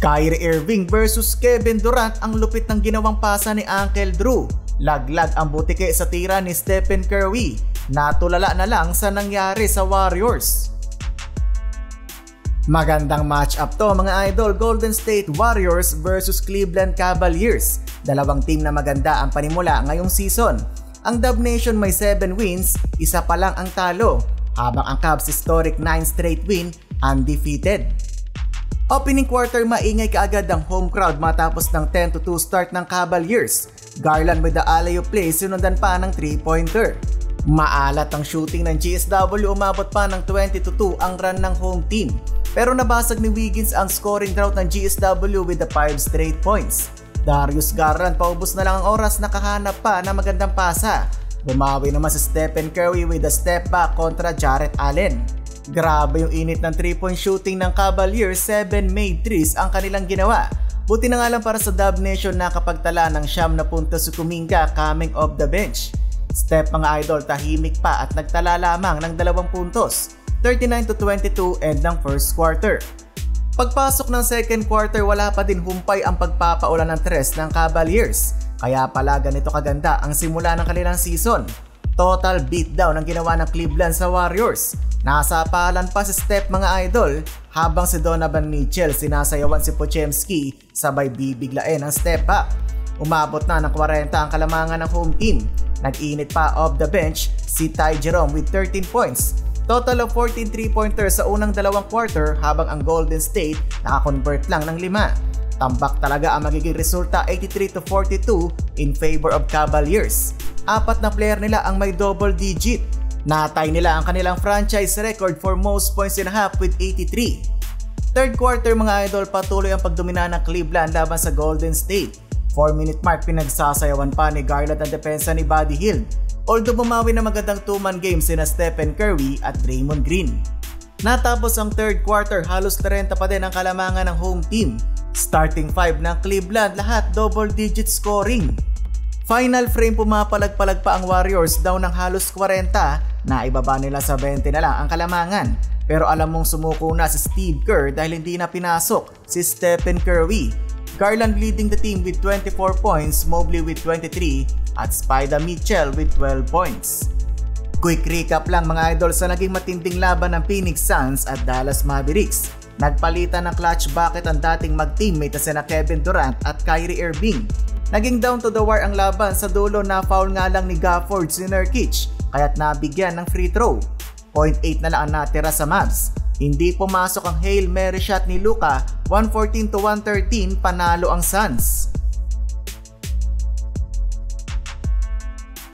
Kyrie Irving versus Kevin Durant, ang lupit ng ginawang pasa ni Uncle Drew. Laglag ang butike sa tira ni Stephen Curry. Natulala na lang sa nangyari sa Warriors. Magandang match-up to mga idol, Golden State Warriors versus Cleveland Cavaliers. Dalawang team na maganda ang panimula ngayong season. Ang Dub Nation may 7 wins, isa pa lang ang talo, habang ang Cavs historic 9 straight win, undefeated. Opening quarter, maingay kaagad ang home crowd matapos ng 10-2 start ng Cavaliers. Garland with the alley-oop play, sinundan pa ng 3-pointer. Maalat ang shooting ng GSW, umabot pa ng 20-2 ang run ng home team. Pero nabasag ni Wiggins ang scoring drought ng GSW with the 5 straight points. Darius Garland paubos na lang ang oras, nakahanap pa na magandang pasa. Bumawi naman si Stephen Curry with a step back kontra Jarrett Allen. Grabe yung init ng 3-point shooting ng Cavaliers, 7 made threes ang kanilang ginawa. Buti na nga lang para sa Dub Nation na kapagtala ng 9 na puntos si Kuminga coming off the bench. Step mga idol, tahimik pa at nagtala lamang ng 2 puntos, 39-22 end ng first quarter. Pagpasok ng second quarter, wala pa din humpay ang pagpapaulan ng tres ng Cavaliers. Kaya pala ganito kaganda ang simula ng kanilang season. Total beatdown ang ginawa ng Cleveland sa Warriors. Nasapalan pa si Steph mga idol, habang si Donovan Mitchell sinasayawan si Podziemski, sabay bibiglain ang step back. Umabot na ng 40 ang kalamangan ng home team. Nag-init pa off the bench si Ty Jerome with 13 points. Total of 14 3-pointers sa unang 2 quarter, habang ang Golden State nakakonvert lang ng 5. Tambak talaga ang magiging resulta, 83-42 in favor of Cavaliers. 4 na player nila ang may double digit. Natay nila ang kanilang franchise record for most points in a half with 83. Third quarter mga idol, patuloy ang pagdomina ng Cleveland laban sa Golden State. 4-minute mark, pinagsasayawan pa ni Garland ang depensa ni Buddy Hield. Although bumawi na magandang 2-man game sina Stephen Curry at Draymond Green. Natapos ang third quarter, halos 30 pa din ang kalamangan ng home team. Starting 5 ng Cleveland, lahat double digit scoring. Final frame, pumapalag-palag pa ang Warriors down ng halos 40, na ibaba nila sa 20 na lang ang kalamangan. Pero alam mong sumuko na si Steve Kerr dahil hindi na pinasok si Stephen Curry. Garland leading the team with 24 points, Mobley with 23 at Spida Mitchell with 12 points. Quick recap lang mga idol sa naging matinding laban ng Phoenix Suns at Dallas Mavericks. Nagpalitan ng clutch bucket ang dating mag-teammate na sina Kevin Durant at Kyrie Irving. Naging down to the wire ang laban, sa dulo na foul nga lang ni Gafford si Nurkic, kaya't nabigyan ng free throw. 0.8 na lang ang natira sa Mavs. Hindi pumasok ang Hail Mary shot ni Luka, 114-113 panalo ang Suns.